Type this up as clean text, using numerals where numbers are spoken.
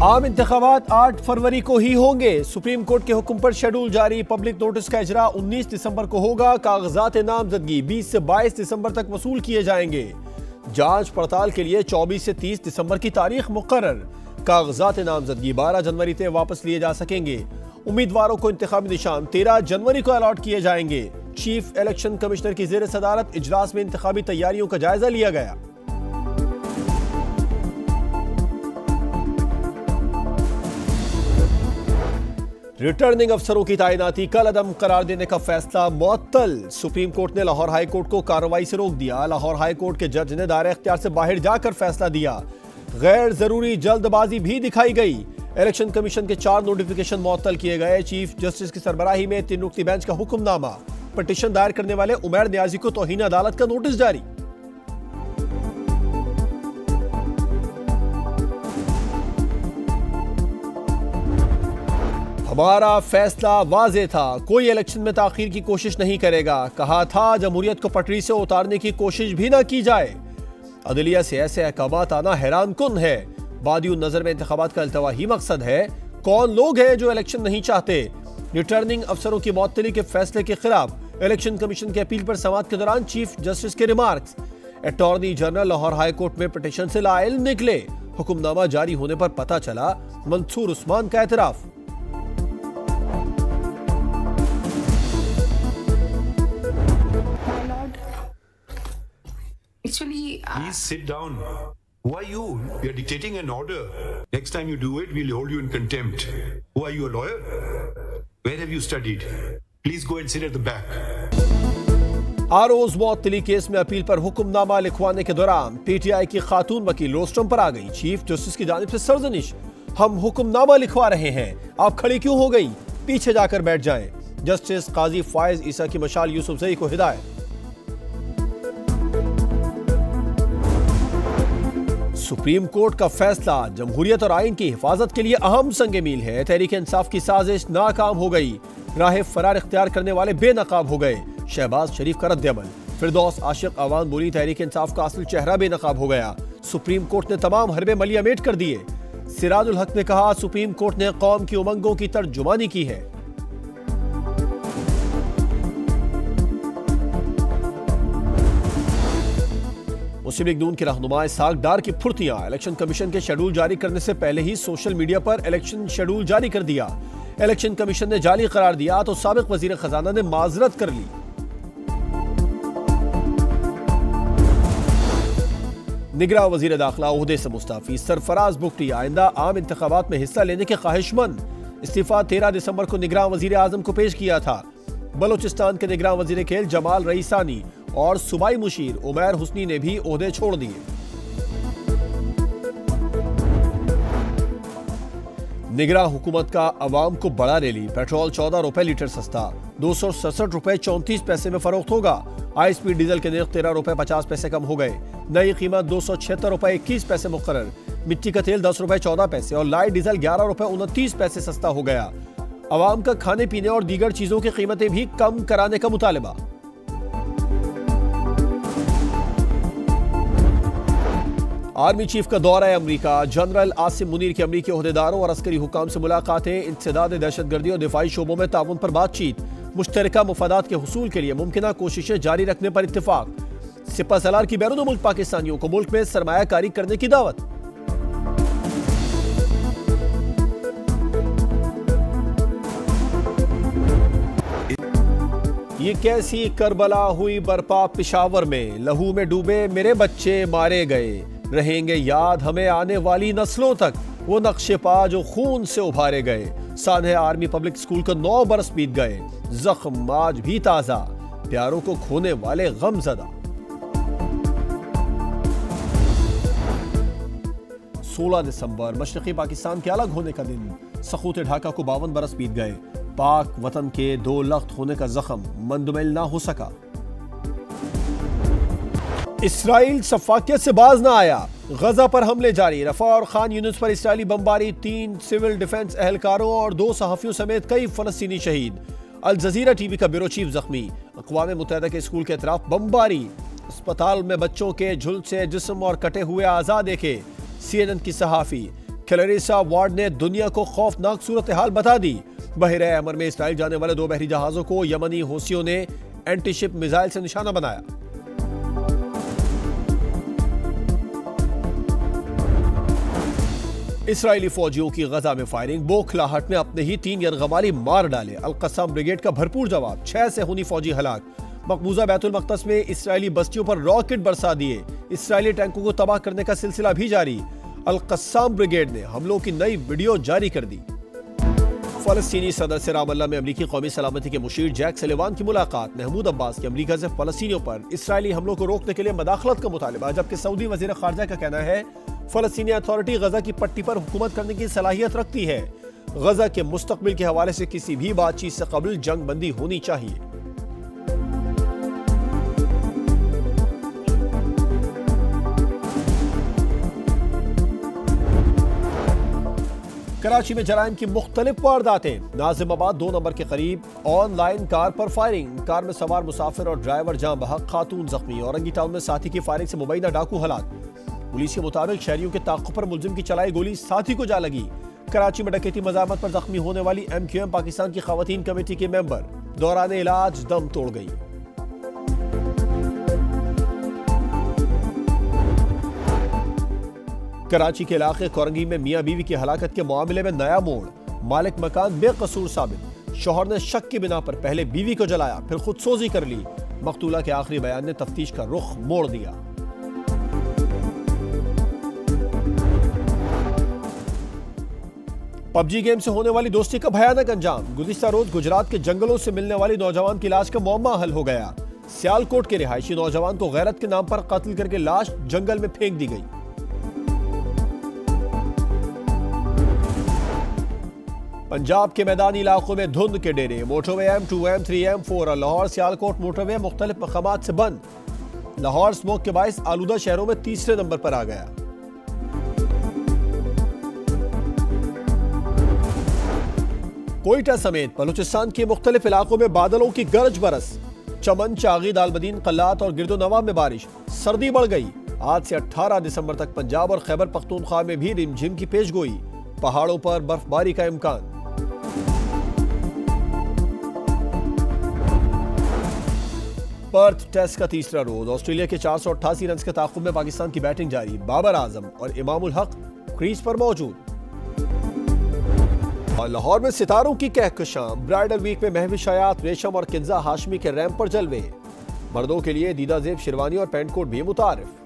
आम इंतखाबात 8 फरवरी को ही होंगे। सुप्रीम कोर्ट के हुक्म पर शेड्यूल जारी। पब्लिक नोटिस का इजरा 19 दिसंबर को होगा। कागजात नामजदगी 20 से 22 दिसंबर तक वसूल किए जाएंगे। जांच पड़ताल के लिए 24 से 30 दिसंबर की तारीख मुकर्रर। कागजात नामजदगी 12 जनवरी से वापस लिए जा सकेंगे। उम्मीदवारों को इंतखाबी निशान 13 जनवरी को अलॉट किए जाएंगे। चीफ इलेक्शन कमिश्नर की ज़ेर सदारत इजलास में इंतखाबी तैयारियों का जायजा लिया गया। रिटर्निंग अफसरों की तैनाती कल अदम करार देने का फैसला मुअत्तल। सुप्रीम कोर्ट ने लाहौर हाई कोर्ट को कार्रवाई से रोक दिया। लाहौर हाई कोर्ट के जज ने दायरे इख्तियार से बाहर जाकर फैसला दिया। गैर जरूरी जल्दबाजी भी दिखाई गई। इलेक्शन कमीशन के 4 नोटिफिकेशन मुअत्तल किए गए। चीफ जस्टिस की सरबराही में 3 रुकनी बेंच का हुक्मनामा। पिटीशन दायर करने वाले उमैर नियाजी को तौहीन अदालत का नोटिस जारी। हमारा फैसला वाज़े था, कोई इलेक्शन में ताखीर की कोशिश नहीं करेगा। कहा था जमहूरियत को पटरी से उतारने की कोशिश भी ना की जाए। अदलिया से ऐसे अहकामात आना हैरान कुन है। बादियुन नजर में इंतखाबात का अल्तवा ही मकसद है। कौन लोग हैं जो इलेक्शन नहीं चाहते? रिटर्निंग अफसरों की मुअत्तली के फैसले के खिलाफ इलेक्शन कमीशन की अपील पर समाअत के दौरान चीफ जस्टिस के remarks. Attorney general Lahore high court में पिटीशन से लाइल निकले। हुक्मनामा जारी होने पर पता चला मंसूर उस्मान का एतराफ। Please sit down. Who are you? We are dictating an order. Next time you do it, we'll hold you in contempt. Who are you, a lawyer? Where have you studied? Please go and sit at the back. आरोज मुअत्तली case में appeal पर हुक्मनामा लिखवाने के दौरान PTI की खातून वकील rostrum पर आ गई। चीफ जस्टिस की जानिब से सरजनिश। हम हुक्मनामा लिखवा रहे हैं, आप खड़ी क्यों हो गई? पीछे जाकर बैठ जाएं। जस्टिस काजी फायज ईसा की मशाल यूसुफजई को हिदायत। सुप्रीम कोर्ट का फैसला जमहूरियत और आइन की हिफाजत के लिए अहम संग मील है। तहरीक इंसाफ की साजिश नाकाम हो गई। राह फरार इख्तियार करने वाले बेनकाब हो गए। शहबाज शरीफ का रद्द-ए-अमल। फिरदौस आशिक आवाम बोली तहरीक इंसाफ का असल चेहरा बेनकाब हो गया। सुप्रीम कोर्ट ने तमाम हरबे मलियामेट कर दिए। सिराजुल हक ने कहा सुप्रीम कोर्ट ने कौम की उमंगों की तर्जुमानी की है। मुस्लिम लीग नून के रहनुमा इसहाक डार की फुर्तियां। इलेक्शन कमीशन के शेड्यूल जारी करने से पहले ही सोशल मीडिया पर इलेक्शन शेड्यूल जारी कर दिया। इलेक्शन कमीशन ने जाली करार दिया तो साबिक वजीर खजाना ने माजरत कर ली। निगरां वजीर दाखिला ओहदे से मुस्तफी। सरफराज बुगटी आइंदा आम इंतखाबात में हिस्सा लेने के ख्वाहिशमंद। इस्तीफा 13 दिसंबर को निगरां वजीर आजम को पेश किया था। बलोचिस्तान के निगरां वजीर खेल जमाल रईसानी और सूबाई मुशीर उमैर हुस्नी ने भी ओहदे छोड़ दिए। निगरां हुकूमत का अवाम को बड़ा रैली। पेट्रोल 14 रुपए लीटर सस्ता, 267 रुपए 34 पैसे में फरोख्त होगा। हाई स्पीड डीजल के निर्ख 13 रुपए 50 पैसे कम हो गए। नई कीमत 276 रुपए 21 पैसे मुकर्रर। मिट्टी का तेल 10 रुपए 14 पैसे और लाइट डीजल 11 रुपए 29 पैसे सस्ता हो गया। अवाम का खाने पीने और दीगर चीजों की कीमतें भी कम कराने का मुतालबा। आर्मी चीफ का दौरा है अमरीका। जनरल आसिम मुनीर की अमरीकी ओहदेदारों और अस्करी हुकाम से मुलाकातें। इंसदाद दहशतगर्दी और दिफाई शोबों में ताउन पर बातचीत। मुश्तरका मुफादात के हुसूल के लिए मुमकिना कोशिशें जारी रखने पर इत्तेफाक। सिपह सलार की बैरून मुल्क पाकिस्तानियों को मुल्क में सरमायाकारी करने की दावत। ये कैसी करबला हुई बरपा पेशावर में। लहू में डूबे मेरे बच्चे मारे गए। रहेंगे याद हमें आने वाली नस्लों तक वो नक्शे पा जो खून से उभारे गए। सानहे आर्मी पब्लिक स्कूल को 9 बरस बीत गए। जख्म आज भी ताजा, प्यारों को खोने वाले गमजदा। 16 दिसंबर मशरकी पाकिस्तान के अलग होने का दिन। सकूत ढाका को 52 बरस बीत गए। पाक वतन के 2 लख्त होने का जख्म मंदमिल ना हो सका। इसराइल सफाकियत से बाज ना आया। गजा पर हमले जारी। रफा और खान यूनिस पर इसराइली बमबारी। 3 सिविल डिफेंस एहलकारों और 2 सहाफियों समेत कई फलस्तीनी शहीद। अल जजीरा टीवी का ब्यूरो चीफ जख्मी। अक़वाम मुत्तहिदा के स्कूल के अतराफ बमबारी। अस्पताल में बच्चों के झुलसे जिस्म और कटे हुए आज़ा देखे। CNN की सहाफी। क्लैरिसा वार्ड ने दुनिया को खौफनाक सूरत हाल बता दी। बहरे अमर में इसराइल जाने वाले 2 बहरी जहाजों को यमनी हौसियों ने एंटीशिप मिसाइल से निशाना बनाया। इसराइली फौजियों की गजा में फायरिंग, बोखलाहट में अपने ही 3 यरगमाली मार डाले। अल-कस्साम ब्रिगेड का भरपूर जवाब, 6 से खूनी फौजी हलाक। मकबूजा बैतुल मक़दस में इसराइली बस्तियों पर रॉकेट बरसा दिए। इसराइली टैंकों को तबाह करने का सिलसिला भी जारी। अल-कस्साम ब्रिगेड ने हमलों की नई वीडियो जारी कर दी। फलस्तीनी सदर से रामल्ला में अमरीकी कौमी सलामती के मुशीर जैक सलिवान की मुलाकात। महमूद अब्बास की अमरीका से फलस्तीनियों पर इसराइली हमलों को रोकने के लिए मदाखलत का मुतालबा, जबकि सऊदी वज़ीर ख़ारजा का कहना है फलस्तीनी अथॉरिटी गजा की पट्टी पर हुकूमत करने की सलाहियत रखती है। गजा के मुस्तकबिल के हवाले से किसी भी बातचीत से कबल जंग बंदी होनी चाहिए। कराची में जराइम की मुख्तलिफ वारदातें। नाजिमाबाद 2 नंबर के करीब ऑनलाइन कार पर फायरिंग, कार में सवार मुसाफिर और ड्राइवर जान बहक, खातून जख्मी। औरंगी टाउन में साथी की फायरिंग से मुबैना डाकू हलाक। पुलिस के मुताबिक शहरियों के ताक़ुब पर मुलजिम की चलाई गोली साथी को जा लगी। कराची में डकैती मज़ामत पर जख्मी होने वाली MQM पाकिस्तान की खवातीन कमेटी के मेंबर दौरान इलाज दम तोड़ गई। कराची के इलाके कोरंगी में मियां बीवी की हलाकत के मामले में नया मोड़, मालिक मकान बेकसूर साबित। शौहर ने शक की बिना पर पहले बीवी को जलाया, फिर खुदसोजी कर ली। मकतूला के आखिरी बयान ने तफ्तीश का रुख मोड़ दिया। पबजी गेम से होने वाली दोस्ती का भयानक अंजाम। गुज़िश्ता रोज गुजरात के जंगलों से मिलने वाली नौजवान की लाश का मुअम्मा हल हो गया। सियालकोट के रिहायशी नौजवान को गैरत के नाम पर कत्ल करके लाश जंगल में फेंक दी गई। पंजाब के मैदानी इलाकों में धुंध के डेरे। मोटरवे M2, M3, M4 और लाहौर सियालकोट मोटरवे मुख्तलिफ मकामात से बंद। लाहौर स्मोक के बाइस आलूदा शहरों में तीसरे नंबर पर आ गया। कोयटा समेत बलूचिस्तान के मुख्तलिफ इलाकों में बादलों की गरज बरस। चमन, चागी, दालबदीन, कल्लात और गिरदोनवा में बारिश। सर्दी बढ़ गई। आज से 18 दिसंबर तक पंजाब और खैबर पख्तूनख्वा में भी रिमझिम की पेशगोई। पहाड़ों पर बर्फबारी का इम्कान। पर्थ टेस्ट का तीसरा रोज। ऑस्ट्रेलिया के 488 रन के ताक़ुब में पाकिस्तान की बैटिंग जारी। बाबर आजम और इमामुल हक क्रीज पर मौजूद। और लाहौर में सितारों की कहकशां। ब्राइडल वीक में महविश हयात, रेशम और किंजा हाशमी के रैंप पर जलवे। मर्दों के लिए दीदा जेब शेरवानी और पेंट कोट भी मुतारिफ।